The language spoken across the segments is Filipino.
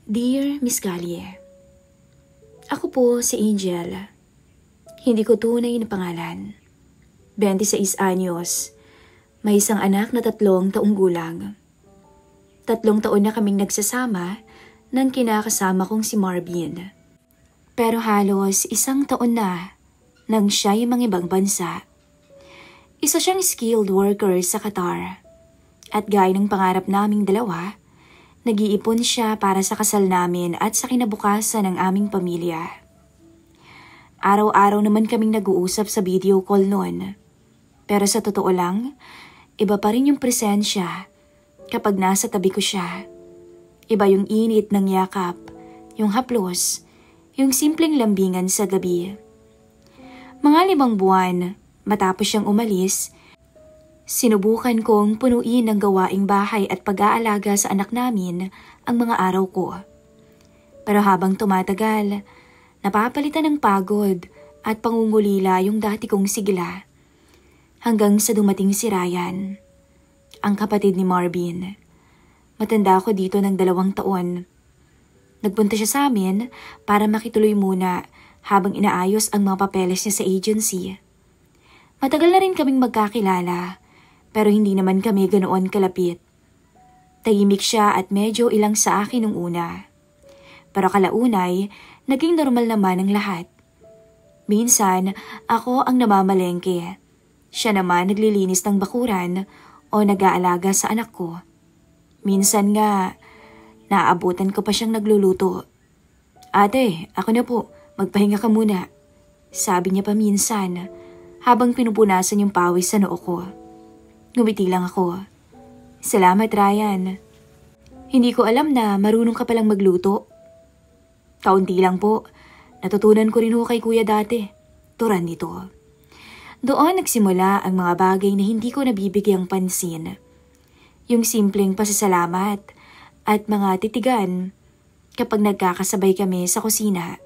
Dear Miss Gallie, ako po si Angel. Hindi ko tunay na pangalan. 26 anyos. May isang anak na 3 taong gulang. 3 taon na kaming nagsasama ng kinakasama kong si Marvin. Pero halos 1 taon na nang siya'y mangibang bansa. Isa siyang skilled worker sa Qatar. At gaya ng pangarap naming dalawa, nag-iipon siya para sa kasal namin at sa kinabukasan ng aming pamilya. Araw-araw naman kaming nag-uusap sa video call noon. Pero sa totoo lang, iba pa rin yung presensya kapag nasa tabi ko siya. Iba yung init ng yakap, yung haplos, yung simpleng lambingan sa gabi. Mga 5 buwan, matapos siyang umalis, sinubukan kong punuin ng gawaing bahay at pag-aalaga sa anak namin ang mga araw ko. Pero habang tumatagal, napapalitan ng pagod at pangungulila yung dati kong sigla. Hanggang sa dumating si Ryan, ang kapatid ni Marvin. Matanda ako dito ng 2 taon. Nagpunta siya sa amin para makituloy muna habang inaayos ang mga papeles niya sa agency. Matagal na rin kaming magkakilala, pero hindi naman kami ganoon kalapit. Tahimik siya at medyo ilang sa akin nung una. Pero kalaunay, naging normal naman ang lahat. Minsan, ako ang namamalengke. Siya naman naglilinis ng bakuran o nag-aalaga sa anak ko. Minsan nga, naaabutan ko pa siyang nagluluto. Ate, ako na po, magpahinga ka muna. Sabi niya pa minsan, habang pinupunasan yung pawis sa noo ko. Ngumiti lang ako. Salamat, Ryan. Hindi ko alam na marunong ka palang magluto. Kaunti lang po. Natutunan ko rin ho kay kuya dati. Turan nito. Doon nagsimula ang mga bagay na hindi ko nabibigyang pansin. Yung simpleng pasasalamat at mga titigan kapag nagkakasabay kami sa kusina.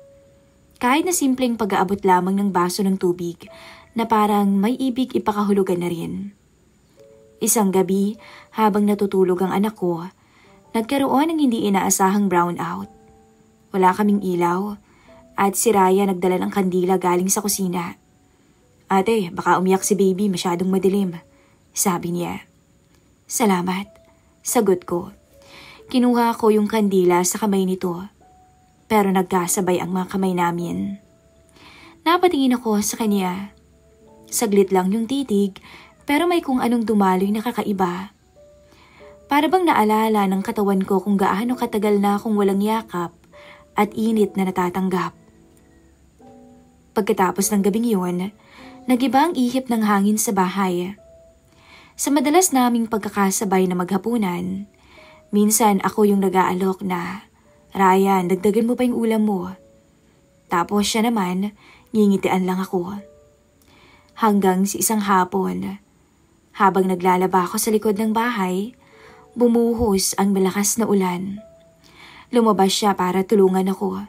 Kahit na simpleng pag-aabot lamang ng baso ng tubig na parang may ibig ipakahulugan na rin. Isang gabi, habang natutulog ang anak ko, nagkaroon ng hindi inaasahang brownout. Wala kaming ilaw at si Raya nagdala ng kandila galing sa kusina. Ate, baka umiyak si baby, masyadong madilim, sabi niya. Salamat, sagot ko. Kinuha ko yung kandila sa kamay nito, pero nagkasabay ang mga kamay namin. Napatingin ako sa kanya. Saglit lang yung titig, pero may kung anong dumaloy na kakaiba. Para bang naalala ng katawan ko kung gaano katagal na akong walang yakap at init na natatanggap. Pagkatapos ng gabing yun, nag-iba ang ihip ng hangin sa bahay. Sa madalas naming pagkakasabay na maghapunan, minsan ako yung nag-aalok na, Ryan, dagdagan mo pa yung ulam mo. Tapos siya naman, ngingitian lang ako. Hanggang sa isang hapon, habang naglalaba ako sa likod ng bahay, bumuhos ang malakas na ulan. Lumabas siya para tulungan ako.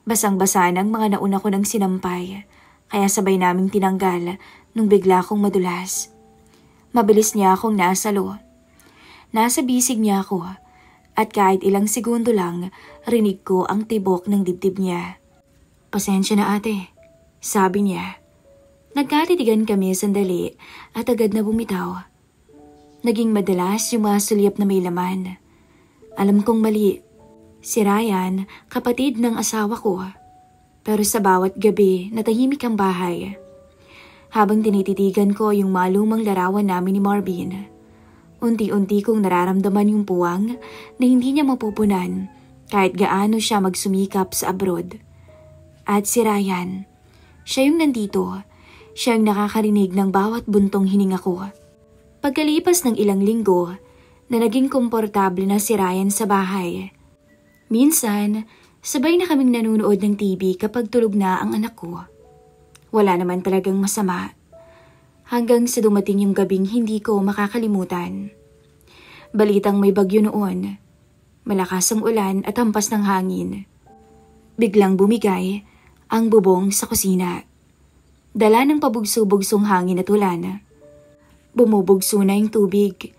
Basang-basa ng mga nauna ko ng sinampay, kaya sabay naming tinanggal nung bigla akong madulas. Mabilis niya akong nasalo. Nasa bisig niya ako at kahit ilang segundo lang rinig ko ang tibok ng dibdib niya. Pasensya na ate, sabi niya. Nagkatitigan kami sandali at agad na bumitaw. Naging madalas yung mga sulyap na may laman. Alam kong mali. Si Ryan, kapatid ng asawa ko. Pero sa bawat gabi, natahimik ang bahay. Habang tinititigan ko yung malumang larawan namin ni Marvin, unti-unti kong nararamdaman yung puwang na hindi niya mapupunan kahit gaano siya magsumikap sa abroad. At si Ryan, siya yung nandito, siya yung nakakarinig ng bawat buntong hininga ko. Pagkalipas ng ilang linggo, na naging komportable na si Ryan sa bahay. Minsan, sabay na kaming nanunood ng TV kapag tulog na ang anak ko. Wala naman talagang masama. Hanggang sa dumating yung gabing hindi ko makakalimutan. Balitang may bagyo noon. Malakas ang ulan at hampas ng hangin. Biglang bumigay ang bubong sa kusina. Dala ng pabugso-bugsong hangin at ulan. Bumubugso na yung tubig.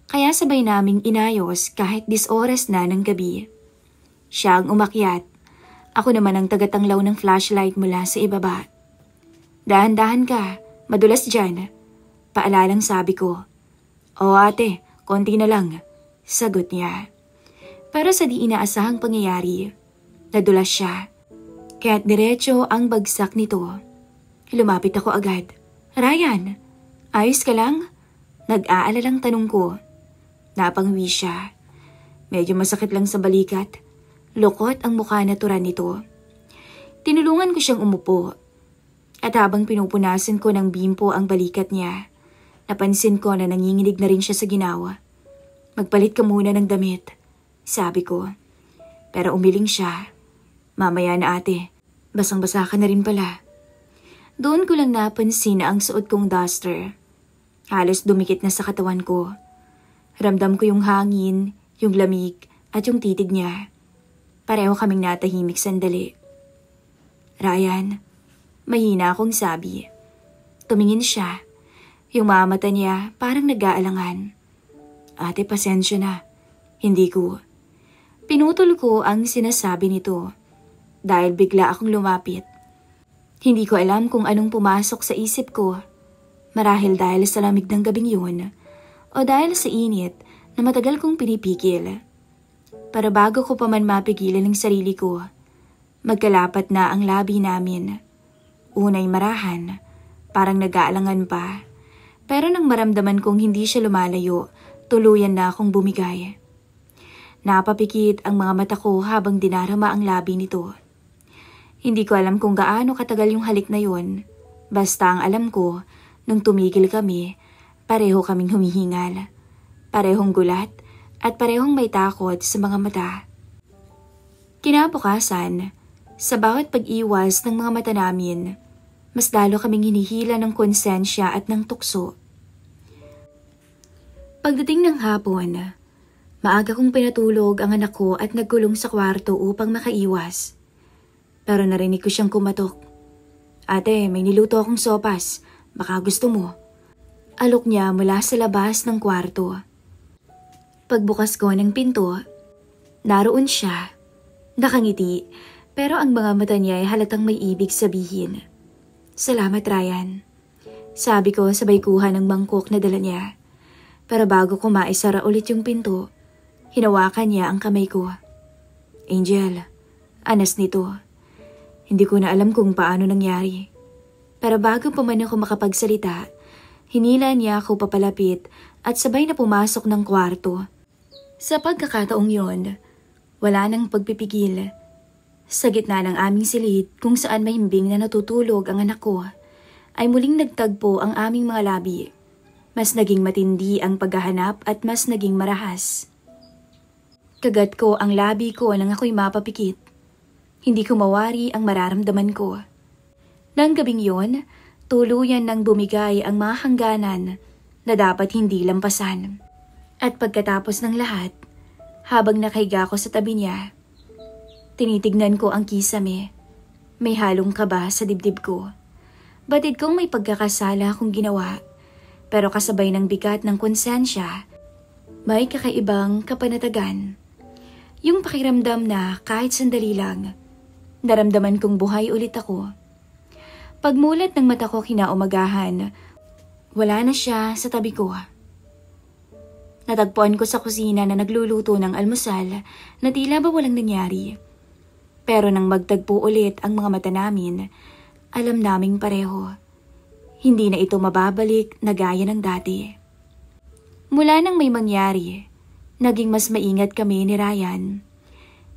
Kaya sabay naming inayos kahit 10 oras na ng gabi. Siya ang umakyat. Ako naman ang tagatanglaw ng flashlight mula sa ibaba. Dahan-dahan ka, madulas dyan. Paalalang sabi ko. Oo ate, konti na lang. Sagot niya. Para sa di inaasahang pangyayari, nadulas siya. Kaya't diretso ang bagsak nito. Lumapit ako agad. Ryan, ayos ka lang? Nag-aalalang tanong ko. Napangwi siya. Medyo masakit lang sa balikat. Lukot ang mukha na turan nito. Tinulungan ko siyang umupo. At habang pinupunasan ko ng bimpo ang balikat niya, napansin ko na nanginginig na rin siya sa ginawa. Magpalit ka muna ng damit, sabi ko. Pero umiling siya. Mamaya na ate, basang-basa ka na rin pala. Doon ko lang napansin na ang suot kong duster. Halos dumikit na sa katawan ko. Ramdam ko yung hangin, yung lamig, at yung titig niya. Pareho kaming natahimik sandali. Ryan, mahina akong sabi. Tumingin siya. Yung mga mata niya parang nag-aalangan. Ate, pasensya na. Hindi ko. Pinutol ko ang sinasabi nito dahil bigla akong lumapit. Hindi ko alam kung anong pumasok sa isip ko. Marahil dahil sa lamig ng gabing yun o dahil sa init na matagal kong pinipigil. Para bago ko pa man mapigilan ang sarili ko, magkalapat na ang labi namin. Unay marahan, parang nag-aalangan pa. Pero nang maramdaman kong hindi siya lumalayo, tuluyan na akong bumigay. Napapikit ang mga mata ko habang dinarama ang labi nito. Hindi ko alam kung gaano katagal yung halik na yun. Basta ang alam ko, nung tumigil kami, pareho kaming humihingal. Parehong gulat at parehong may takot sa mga mata. Kinabukasan, sa bawat pag-iwas ng mga mata namin, mas lalo kaming hinihila ng konsensya at ng tukso. Pagdating ng hapon, maaga kong pinatulog ang anak ko at nagkulong sa kwarto upang makaiwas. Pero narinig ko siyang kumatok. Ate, may niluto akong sopas. Baka gusto mo. Alok niya mula sa labas ng kwarto. Pagbukas ko ng pinto, naroon siya. Nakangiti, pero ang mga mata niya ay halatang may ibig sabihin. Salamat, Ryan. Sabi ko sabay kuha ng mangkok na dala niya. Pero bago ko maisara ulit yung pinto, hinawakan niya ang kamay ko. Angel, anas nito. Hindi ko na alam kung paano nangyari. Pero bago pa man ako makapagsalita, hinila niya ako papalapit at sabay na pumasok ng kwarto. Sa pagkakataong yon, wala nang pagpipigil. Sa gitna ng aming silid kung saan mahimbing na natutulog ang anak ko, ay muling nagtagpo ang aming mga labi. Mas naging matindi ang paghahanap at mas naging marahas. Kagat ko ang labi ko nang ako'y mapapikit. Hindi ko mawari ang mararamdaman ko. Nang gabing yon, tuluyan nang bumigay ang mga hangganan na dapat hindi lampasan. At pagkatapos ng lahat, habang nakahiga ko sa tabi niya, tinitignan ko ang kisame. May halong kaba sa dibdib ko. Batid kong may pagkakasala akong ginawa, pero kasabay ng bigat ng konsensya, may kakaibang kapanatagan. Yung pakiramdam na kahit sandali lang, naramdaman kong buhay ulit ako. Pagmulat ng mata ko kinaumagahan, wala na siya sa tabi ko. Natagpuan ko sa kusina na nagluluto ng almusal na tila ba walang nangyari. Pero nang magtagpo ulit ang mga mata namin, alam naming pareho. Hindi na ito mababalik na gaya ng dati. Mula nang may mangyari, naging mas maingat kami ni Ryan.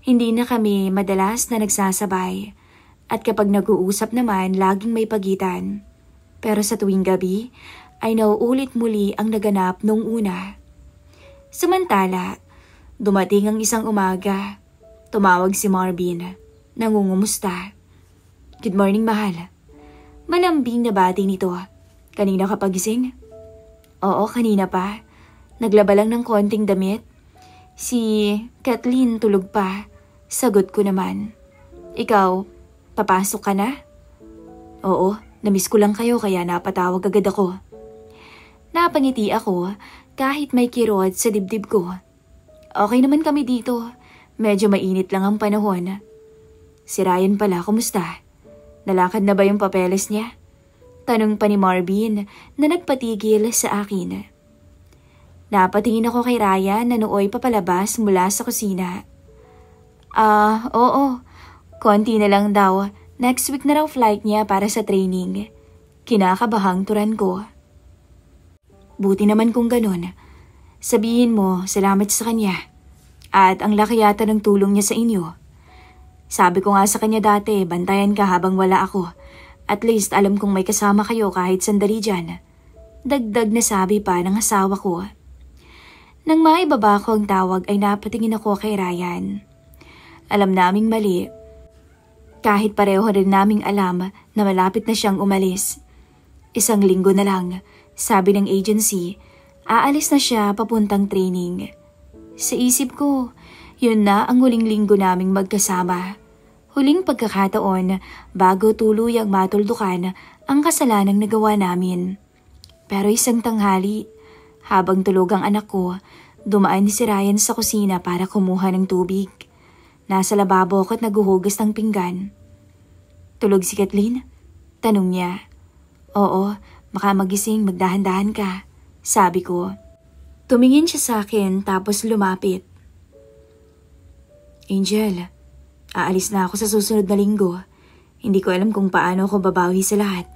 Hindi na kami madalas na nagsasabay at kapag nag-uusap naman laging may pagitan. Pero sa tuwing gabi ay nauulit muli ang naganap nung una. Samantala, dumating ang isang umaga. Tumawag si Marvin. Nangungumusta. Good morning, mahal. Malambing na bati nito. Kanina ka pagising? Oo, kanina pa. Naglaba lang ng konting damit. Si Kathleen tulog pa. Sagot ko naman. Ikaw, papasok ka na? Oo, namiss ko lang kayo kaya napatawag agad ako. Napangiti ako kahit may kirot sa dibdib ko. Okay naman kami dito. Medyo mainit lang ang panahon. Si Ryan pala, kumusta? Nalakad na ba yung papeles niya? Tanong pa ni Marvin na nagpatigil sa akin. Napatingin ako kay Ryan na nooy papalabas mula sa kusina. Oo. Konti na lang daw. Next week na raw flight niya para sa training. Kinakabahang turan ko. Buti naman kung ganun. Sabihin mo, salamat sa kanya. At ang laki yata ng tulong niya sa inyo. Sabi ko nga sa kanya dati, bantayan ka habang wala ako. At least alam kong may kasama kayo kahit sandali dyan. Dagdag na sabi pa ng asawa ko. Nang maibaba ko ang tawag ay napatingin ako kay Ryan. Alam naming mali. Kahit pareho rin naming alam na malapit na siyang umalis. 1 linggo na lang, sabi ng agency, aalis na siya papuntang training. Sa isip ko, yun na ang huling linggo naming magkasama. Huling pagkakataon bago tuluyang matuldukan ang kasalanang nagawa namin. Pero isang tanghali, habang tulog ang anak ko, dumaan si Ryan sa kusina para kumuha ng tubig. Nasa lababo ko at naguhugas ng pinggan. Tulog si Kathleen? Tanong niya. Oo, baka magising, magdahan-dahan ka, sabi ko. Tumingin siya sa akin tapos lumapit. Angel, aalis na ako sa susunod na linggo. Hindi ko alam kung paano ako babawi sa lahat.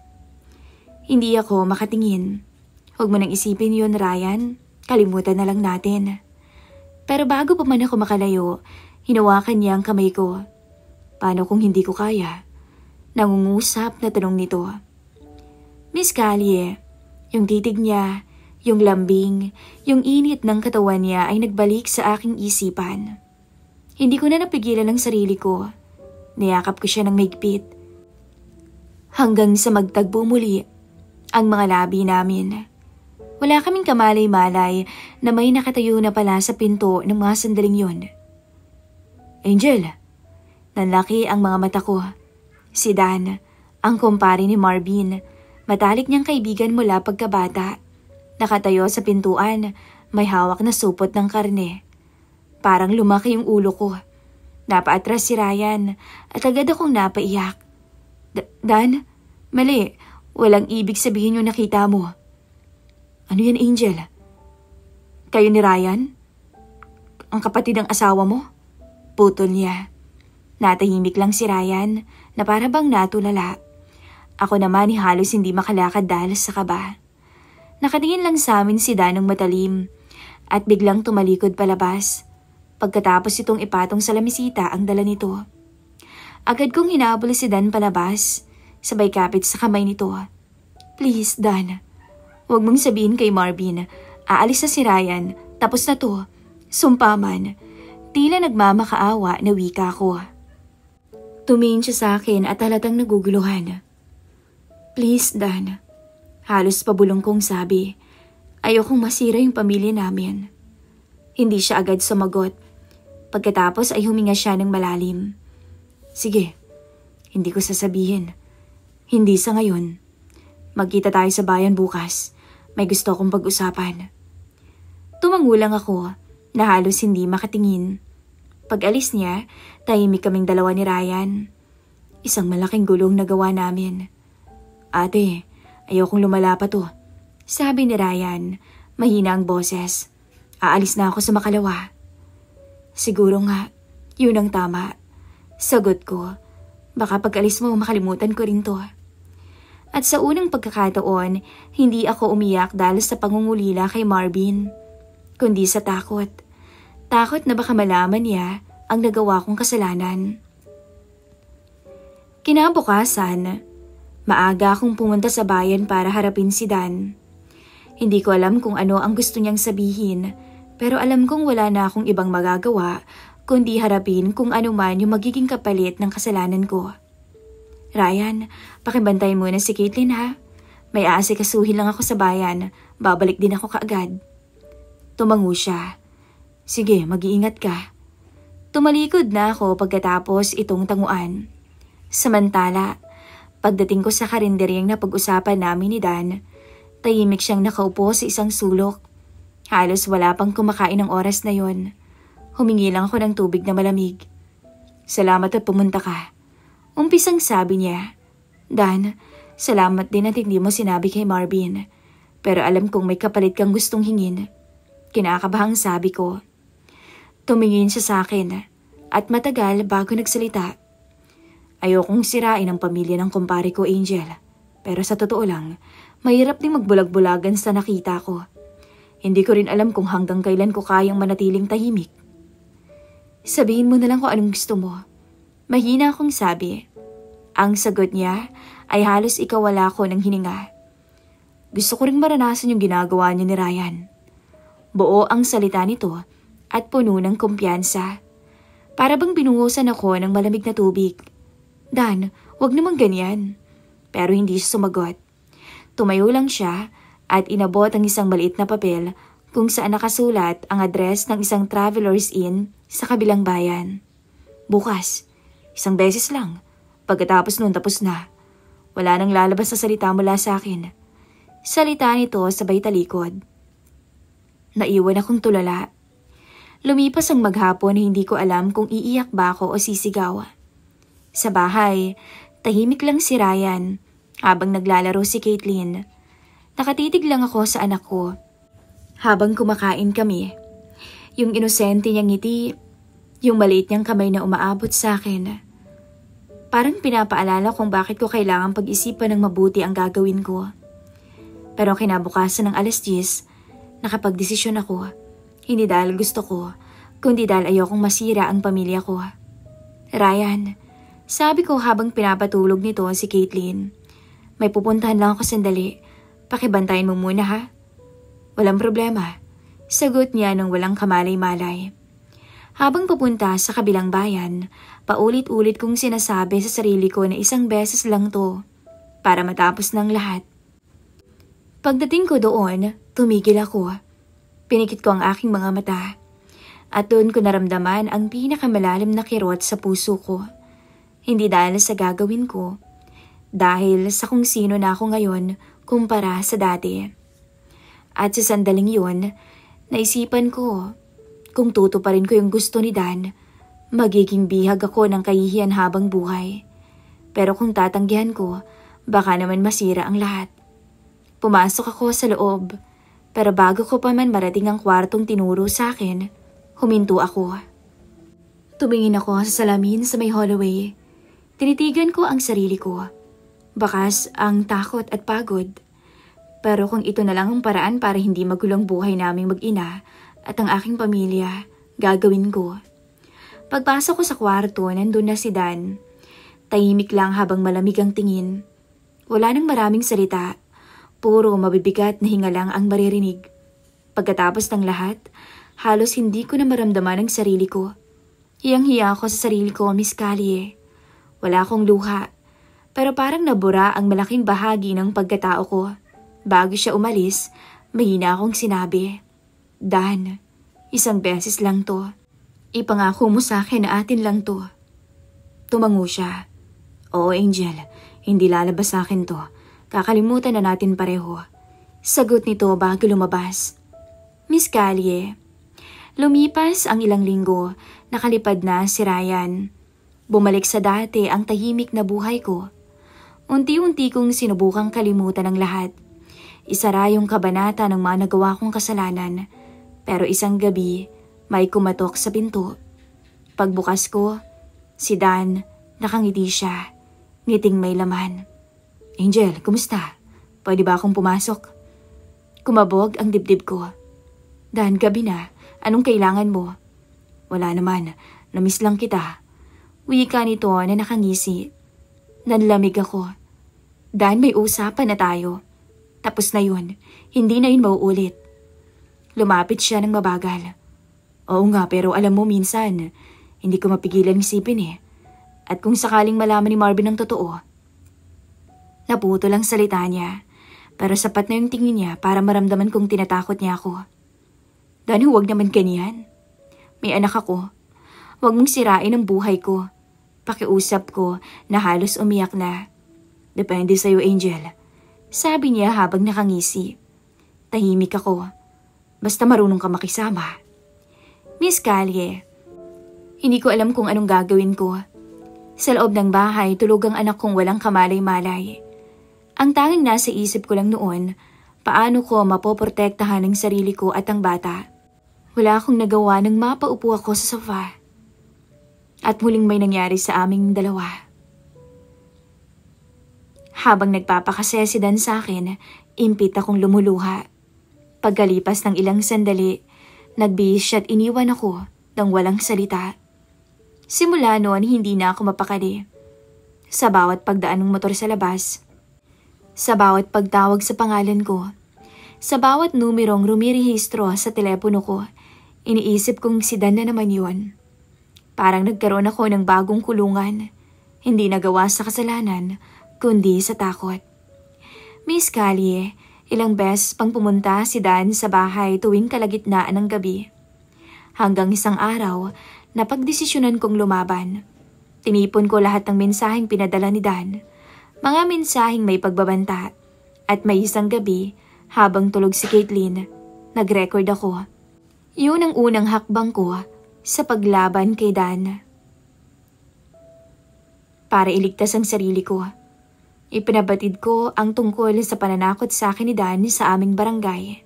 Hindi ako makatingin. Huwag mo nang isipin yun, Ryan. Kalimutan na lang natin. Pero bago pa man ako makalayo, hinawakan niya ang kamay ko. Paano kung hindi ko kaya? Nangungusap na tanong nito. Miss Callie, yung titig niya, yung lambing, yung init ng katawan niya ay nagbalik sa aking isipan. Hindi ko na napigilan ang sarili ko. Niyakap ko siya ng mahigpit. Hanggang sa magtagpo muli ang mga labi namin. Wala kaming kamalay-malay na may nakatayo na pala sa pinto ng mga sandaling yun. Angel, nanlaki ang mga mata ko. Si Dan, ang kumpare ni Marvin, matalik niyang kaibigan mula pagkabata. Nakatayo sa pintuan, may hawak na supot ng karne. Parang lumaki yung ulo ko. Napaatras si Ryan at agad akong napaiyak. Dan, mali, walang ibig sabihin yung nakita mo. Ano yan, Angel? Kayo ni Ryan? Ang kapatid ng asawa mo? Putol niya. Natahimik lang si Ryan na para bang natulala. Ako naman halos hindi makalakad dahil sa kaba. Nakatingin lang sa amin si Dan ng matalim at biglang tumalikod palabas. Pagkatapos itong ipatong sa lamisita ang dala nito. Agad kong hinabol si Dan palabas, sabay kapit sa kamay nito. Please, Dan. Huwag mong sabihin kay Marvin, aalis na si Ryan, tapos na to. Sumpaman. Tila nagmamakaawa na wika ko. Tumingin siya sa akin at halatang naguguluhan. Please, Dan. Halos pabulong kong sabi. Ayokong masira yung pamilya namin. Hindi siya agad sumagot. Pagkatapos ay huminga siya ng malalim. Sige, hindi ko sasabihin. Hindi sa ngayon. Magkita tayo sa bayan bukas. May gusto akong pag-usapan. Tumangulang ako na halos hindi makatingin. Pag-alis niya, tahimik kaming dalawa ni Ryan. Isang malaking gulong na gawa namin. Ate, ayokong lumala pa to. Sabi ni Ryan, mahina ang boses. Aalis na ako sa Makalawa. Siguro nga, yun ang tama. Sagot ko, baka pag-alis mo makalimutan ko rin to. At sa unang pagkakataon, hindi ako umiyak dahil sa pangungulila kay Marvin, kundi sa takot. Takot na baka malaman niya ang nagawa kong kasalanan. Kinabukasan, maaga akong pumunta sa bayan para harapin si Dan. Hindi ko alam kung ano ang gusto niyang sabihin, pero alam kong wala na akong ibang magagawa kundi harapin kung ano man yung magiging kapalit ng kasalanan ko. Ryan, pakibantay muna si Caitlin ha. May aasikasuhin lang ako sa bayan, babalik din ako kaagad. Tumango siya. Sige, mag-iingat ka. Tumalikod na ako pagkatapos itong tanguan. Samantala, pagdating ko sa karinderyang na pag-usapan namin ni Dan, tahimik siyang nakaupo sa isang sulok. Halos wala pang kumakain ng oras na yon. Humingi lang ako ng tubig na malamig. Salamat at pumunta ka. Umpisang sabi niya. Dan, salamat din at hindi mo sinabi kay Marvin. Pero alam kong may kapalit kang gustong hingin. Kinakabahang sabi ko. Tumingin siya sa akin at matagal bago nagsalita. Ayokong sirain ang pamilya ng kumpare ko, Angel. Pero sa totoo lang, mahirap ding magbulag-bulagan sa nakita ko. Hindi ko rin alam kung hanggang kailan ko kayang manatiling tahimik. Sabihin mo na lang kung anong gusto mo. Mahina akong sabi. Ang sagot niya ay halos ikawala ko ng hininga. Gusto ko ring maranasan yung ginagawa niya ni Ryan. Buo ang salita nito at puno ng kumpiyansa. Para bang binuhusan ako ng malamig na tubig. Dan, wag naman ganyan. Pero hindi siya sumagot. Tumayo lang siya at inabot ang isang maliit na papel kung saan nakasulat ang address ng isang traveler's inn sa kabilang bayan. Bukas, isang beses lang. Pagkatapos nun tapos na. Wala nang lalabas na salita mula sa akin. Salita nito sabay talikod. Naiwan akong tulala. Lumipas ang maghapon na hindi ko alam kung iiyak ba ako o sisigaw. Sa bahay, tahimik lang si Ryan habang naglalaro si Caitlin. Nakatitig lang ako sa anak ko. Habang kumakain kami, yung inosente niyang ngiti, yung maliit niyang kamay na umaabot sa akin. Parang pinapaalala kung bakit ko kailangan pag-isipan ng mabuti ang gagawin ko. Pero kinabukasan ng 10:00, nakapagdesisyon ako. Hindi dahil gusto ko, kundi dahil ayokong masira ang pamilya ko. Ryan, sabi ko habang pinapatulog nito si Caitlin. May pupuntahan lang ako sandali. Pakibantayin mo muna ha. Walang problema. Sagot niya nang walang kamalay-malay. Habang papunta sa kabilang bayan, paulit-ulit kong sinasabi sa sarili ko na isang beses lang to para matapos ng lahat. Pagdating ko doon, tumigil ako. Pinikit ko ang aking mga mata. At doon ko naramdaman ang pinakamalalim na kirot sa puso ko. Hindi dahil sa gagawin ko, dahil sa kung sino na ako ngayon kumpara sa dati. At sa sandaling yun, naisipan ko, kung tutuparin ko yung gusto ni Dan, magiging bihag ako ng kahihiyan habang buhay. Pero kung tatanggihan ko, baka naman masira ang lahat. Pumasok ako sa loob, pero bago ko pa man marating ang kwartong tinuro sa akin, huminto ako. Tumingin ako sa salamin sa may hallway. Tinitigan ko ang sarili ko. Bakas ang takot at pagod. Pero kung ito na lang ang paraan para hindi magulong buhay naming mag-ina at ang aking pamilya, gagawin ko. Pagpasok ko sa kwarto, nandun na si Dan. Tahimik lang habang malamig ang tingin. Wala nang maraming salita. Puro mabibigat na hinga lang ang maririnig. Pagkatapos ng lahat, halos hindi ko na maramdaman ang sarili ko. Hiyang-hiya ako sa sarili ko, Miss Callie. Wala akong luha. Pero parang nabura ang malaking bahagi ng pagkatao ko. Bago siya umalis, mahina akong sinabi, Dan, isang beses lang to. Ipangako mo sa akin na atin lang to. Tumango siya. Oo, Angel, hindi lalabas sa akin to. Kakalimutan na natin pareho. Sagot nito bago lumabas. Miss Callie, lumipas ang ilang linggo, nakalipad na si Ryan. Bumalik sa dati ang tahimik na buhay ko. Unti-unti kong sinubukang kalimutan ang lahat. Isara yung kabanata ng mga nagawa kong kasalanan. Pero isang gabi, may kumatok sa pinto. Pagbukas ko, si Dan, nakangiti siya. Ngiting may laman. Angel, kumusta? Pwede ba akong pumasok? Kumabog ang dibdib ko. Dan, gabi na. Anong kailangan mo? Wala naman. Namiss lang kita. Wika nito na nakangisi. Nanlamig ako. Dan, may usapan na tayo. Tapos na yun. Hindi na yun mauulit. Lumapit siya ng mabagal. Oo nga, pero alam mo minsan, hindi ko mapigilan isipin eh. At kung sakaling malaman ni Marvin ang totoo. Naputo lang salita niya. Pero sapat na yung tingin niya para maramdaman kong tinatakot niya ako. Dan, huwag naman ganyan. May anak ako. Huwag mong sirain ang buhay ko. Pakiusap ko na halos umiyak na. Depende sa'yo, Angel. Sabi niya habang nakangisi. Tahimik ako. Basta marunong ka makisama. Miss Callie, hindi ko alam kung anong gagawin ko. Sa loob ng bahay, tulog ang anak kong walang kamalay-malay. Ang tanging nasa isip ko lang noon, paano ko mapoprotektahan ang sarili ko at ang bata. Wala akong nagawa nang mapaupo ako sa sofa. At muling may nangyari sa aming dalawa. Habang nagpapakasaya si Dan sa akin, impit akong lumuluha. Pagkalipas ng ilang sandali, nagbihis siya at iniwan ako ng walang salita. Simula noon, hindi na ako mapakali. Sa bawat pagdaan ng motor sa labas, sa bawat pagtawag sa pangalan ko, sa bawat numerong rumirehistro sa telepono ko, iniisip kong si Dan na naman yun. Parang nagkaroon ako ng bagong kulungan, hindi nagawa sa kasalanan, kundi sa takot. Miss Callie, ilang beses pang pumunta si Dan sa bahay tuwing kalagitnaan ng gabi. Hanggang isang araw, napagdesisyonan kong lumaban. Tinipon ko lahat ng mensaheng pinadala ni Dan. Mga mensaheng may pagbabanta. At may isang gabi, habang tulog si Caitlin, nag-record ako. Yun ang unang hakbang ko sa paglaban kay Dan. Para iligtas ang sarili ko, ipinabatid ko ang tungkol sa pananakot sa akin ni Dan sa aming barangay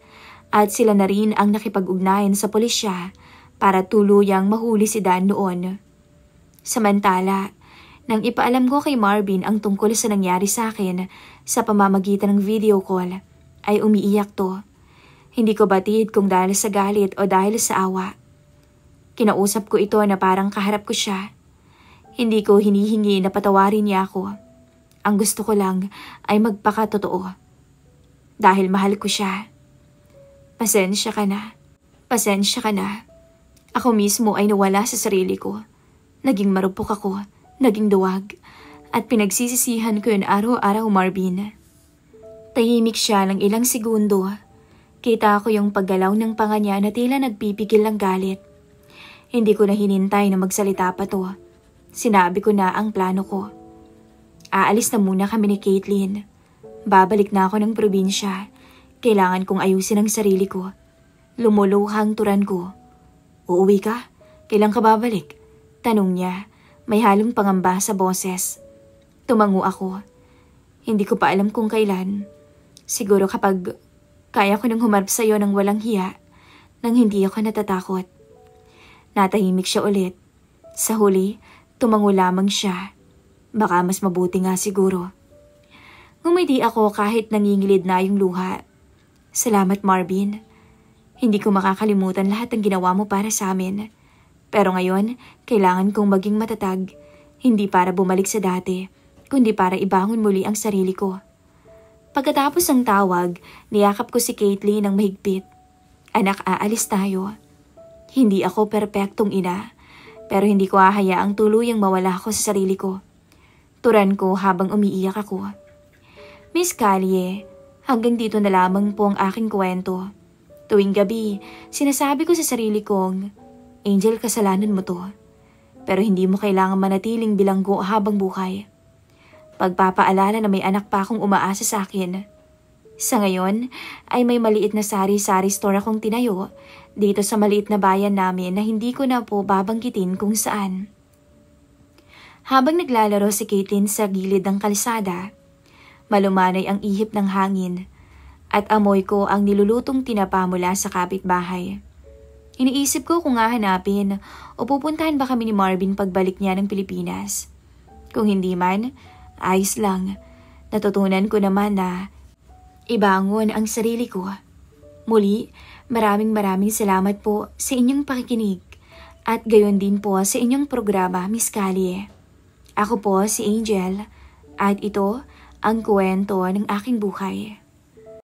at sila na rin ang nakipag-ugnayan sa pulisya para tuluyang mahuli si Dan noon. Samantala, nang ipaalam ko kay Marvin ang tungkol sa nangyari sa akin sa pamamagitan ng video call, ay umiiyak to. Hindi ko batid kung dahil sa galit o dahil sa awa. Kinausap ko ito na parang kaharap ko siya. Hindi ko hinihingi na patawarin niya ako. Ang gusto ko lang ay magpakatotoo. Dahil mahal ko siya. Pasensya ka na. Pasensya ka na. Ako mismo ay nawala sa sarili ko. Naging marupok ako, naging duwag, at pinagsisisihan ko yun araw-araw, Marvin. Tahimik siya ng ilang segundo. Kita ko yung paggalaw ng panga niya na tila nagpipigil ng galit. Hindi ko na hinintay na magsalita pa to. Sinabi ko na ang plano ko. Aalis na muna kami ni Caitlin. Babalik na ako ng probinsya. Kailangan kong ayusin ang sarili ko. Lumuluhang turan ko. Uuwi ka? Kailan ka babalik? Tanong niya. May halong pangamba sa boses. Tumango ako. Hindi ko pa alam kung kailan. Siguro kapag kaya ko nang humarap sa'yo ng walang hiya, nang hindi ako natatakot. Natahimik siya ulit. Sa huli, tumango lamang siya. Baka mas mabuti nga siguro. Ngumiti ako kahit nangingilid na yung luha. Salamat, Marvin. Hindi ko makakalimutan lahat ng ginawa mo para sa amin. Pero ngayon, kailangan kong maging matatag. Hindi para bumalik sa dati, kundi para ibangon muli ang sarili ko. Pagkatapos ng tawag, niyakap ko si Caitlin ng mahigpit. Anak, aalis tayo. Hindi ako perpektong ina, pero hindi ko hahayaang tuluyang mawala ako sa sarili ko. Turan ko habang umiiyak ako. Miss Callie, hanggang dito na lamang po ang aking kwento. Tuwing gabi, sinasabi ko sa sarili kong, Angel, kasalanan mo to. Pero hindi mo kailangan manatiling bilanggo habang buhay. Pagpapaalala na may anak pa akong umaasa sa akin. Sa ngayon, ay may maliit na sari-sari store akong tinayo dito sa maliit na bayan namin na hindi ko na po babanggitin kung saan. Habang naglalaro si Caitlin sa gilid ng kalsada, malumanay ang ihip ng hangin at amoy ko ang nilulutong tinapa mula sa kapitbahay. Iniisip ko kung hahanapin o pupuntahan ba kami ni Marvin pagbalik niya ng Pilipinas. Kung hindi man, ayos lang. Natutunan ko naman na ibangon ang sarili ko. Muli, maraming salamat po sa inyong pakikinig at gayon din po sa inyong programa, Miss Callie. Ako po si Angel at ito ang kwento ng aking buhay.